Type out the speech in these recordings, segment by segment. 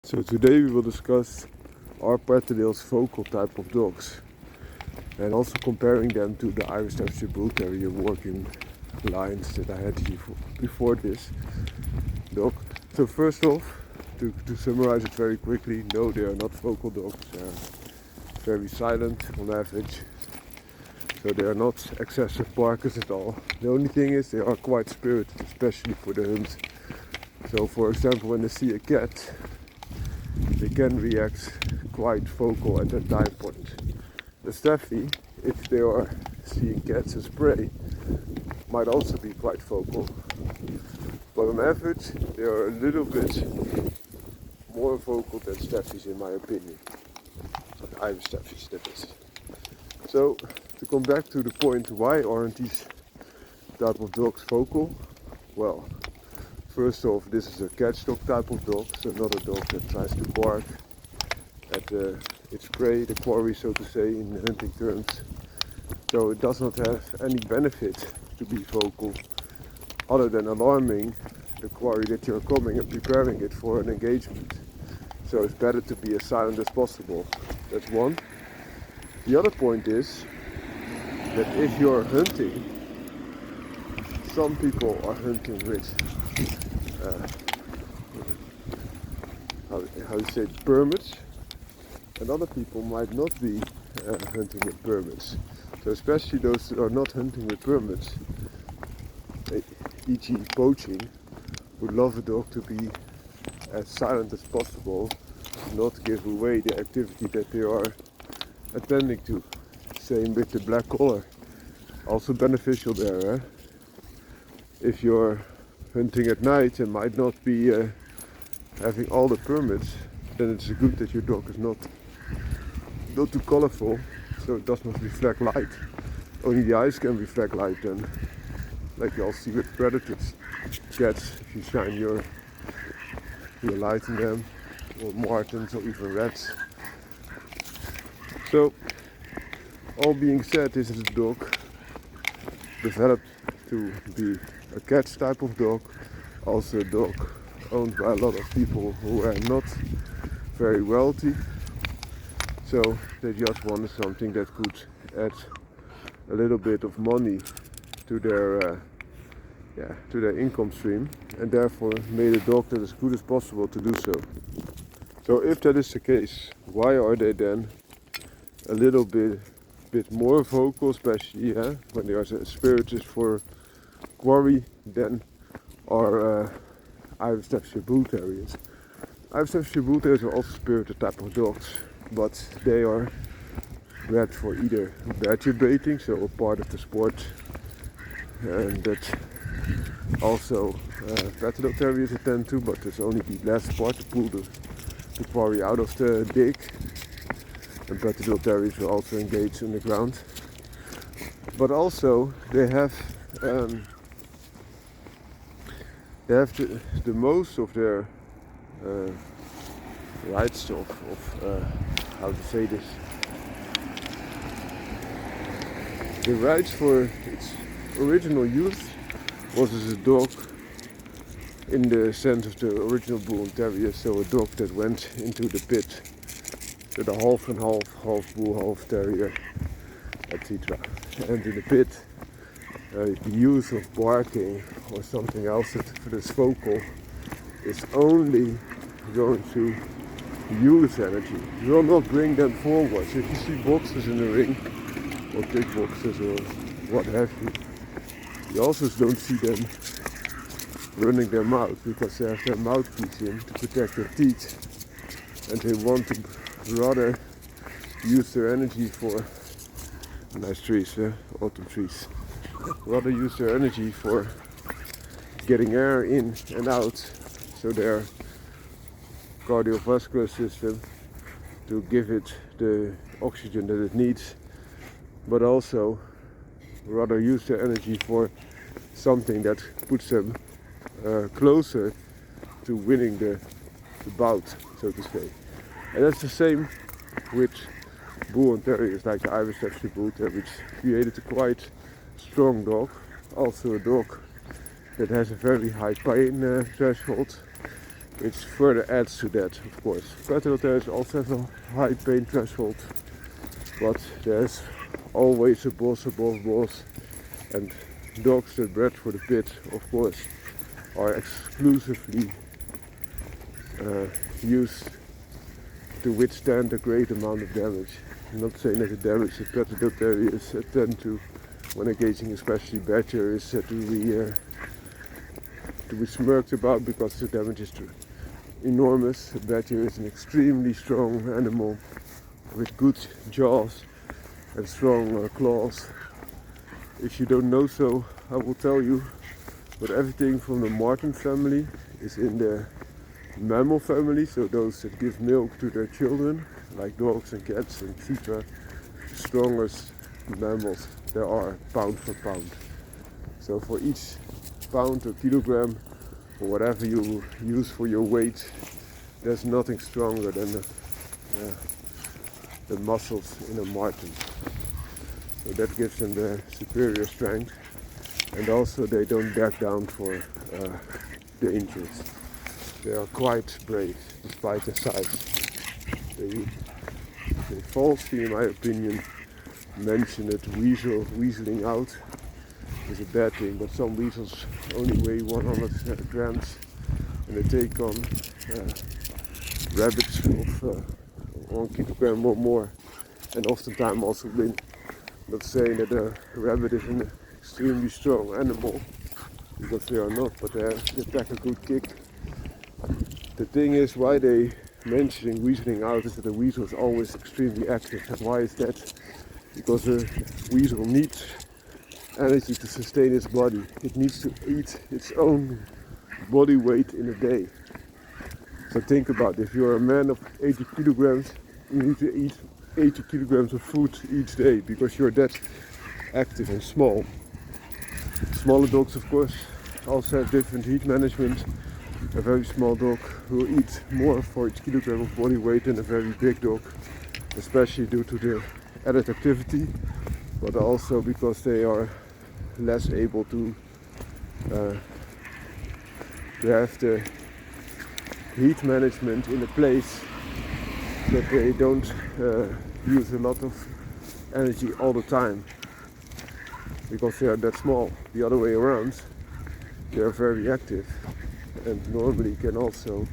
So today we will discuss our Patterdale's vocal type of dogs and also comparing them to the Irish Staffordshire Bull Terrier working lines that I had here before this dog. So first off, to summarize it very quickly, no, they are not vocal dogs. They are very silent on average. So they are not excessive barkers at all. The only thing is they are quite spirited, especially for the hunt. So for example, when they see a cat, they can react quite vocal at that time point. The Staffy, if they are seeing cats as prey, might also be quite vocal. But on average, they are a little bit more vocal than Staffys in my opinion. Irish Staffys, that is. So, to come back to the point, why aren't these type of dogs vocal? Well, first off, this is a catch dog type of dog, so not a dog that tries to bark at its prey, the quarry so to say in hunting terms. So it does not have any benefit to be vocal other than alarming the quarry that you're coming and preparing it for an engagement. So it's better to be as silent as possible. That's one. The other point is that if you're hunting, some people are hunting with how you say permits, and other people might not be hunting with permits. So especially those that are not hunting with permits, e.g. poaching, would love a dog to be as silent as possible, not give away the activity that they are attending to. Same with the black collar, also beneficial there. If you're hunting at night and might not be having all the permits, then it's good that your dog is not too colorful, so it does not reflect light. Only the eyes can reflect light then, like you all see with predators. Cats, if you shine your light in them, or martens or even rats. So, all being said, this is a dog developed to be a catch type of dog, also a dog owned by a lot of people who are not very wealthy, so they just wanted something that could add a little bit of money to their income stream, and therefore made a dog that is good as possible to do so. So if that is the case, why are they then a little bit more vocal, especially when they are spirited for quarry than our Irish Staffordshire Bull Terriers? Irish Staffordshire Bull Terriers are also spirited type of dogs, but they are bred for either badger baiting, so a part of the sport, and that also Patterdale Terriers attend to, but there's only the last part to pull the quarry out of the dig. And Patterdale Terriers will also engage in the ground. But also they have the most of their rights of how to say this. The rights for its original use was as a dog in the sense of the original Bull and Terrier, so a dog that went into the pit. So the half and half bull, half terrier, etc. And in the pit, the use of barking or something else that is vocal is only going to use energy. You will not bring them forward. So if you see boxers in the ring, or kickboxers or what have you, you also don't see them running their mouth, because they have their mouthpiece in to protect their teeth, and they want to rather use their energy for nice trees, autumn trees. Rather use their energy for getting air in and out, so their cardiovascular system to give it the oxygen that it needs, but also rather use their energy for something that puts them closer to winning the bout, so to say. And that's the same with Bull and Terriers, like the Irish Staffordshire Bull Terrier, which created a quite strong dog. Also a dog that has a very high pain threshold, which further adds to that, of course. Patterdale Terriers also have a high pain threshold, but there's always a boss above boss, and dogs that bred for the pit, of course, are exclusively used to withstand a great amount of damage. I'm not saying that the damage that Patterdale Terriers tend to, when engaging especially bad terriers, to be smirked about because the damage is enormous. A bad terrier is an extremely strong animal with good jaws and strong claws. If you don't know so, I will tell you, but everything from the marten family is in the mammal family, so those that give milk to their children, like dogs and cats and etc. The strongest mammals there are, pound for pound. So for each pound or kilogram or whatever you use for your weight, there's nothing stronger than the muscles in a marten. So that gives them the superior strength, and also they don't back down for dangers. They are quite brave despite their size. They falsely, in my opinion, mention that weaseling out is a bad thing, but some weasels only weigh 100 grams and they take on rabbits of 1 kilogram or more, and oftentimes also win. Not saying that a rabbit is an extremely strong animal, because they are not, but they pack a good kick. The thing is, why they mentioning weaseling out is that the weasel is always extremely active. And why is that? Because a weasel needs energy to sustain its body. It needs to eat its own body weight in a day. So think about it. If you're a man of 80 kilograms, you need to eat 80 kilograms of food each day because you're that active and small. Smaller dogs, of course, also have different heat management. A very small dog will eat more for each kilogram of body weight than a very big dog, especially due to the added activity, but also because they are less able to have the heat management in a place that they don't use a lot of energy all the time, because they are that small. The other way around, they are very active and normally can also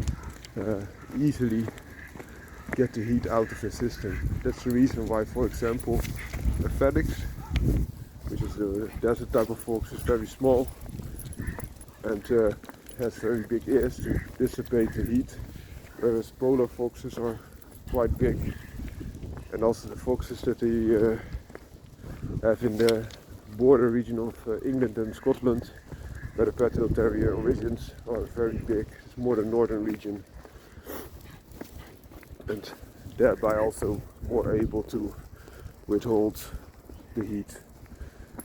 easily get the heat out of the system. That's the reason why, for example, a FedEx, which is the desert type of fox, is very small and has very big ears to dissipate the heat, whereas polar foxes are quite big. And also the foxes that they have in the border region of England and Scotland, where the Patterdale Terrier origins, are very big. It's more the northern region, and thereby also more able to withhold the heat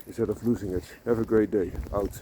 instead of losing it. Have a great day. Out.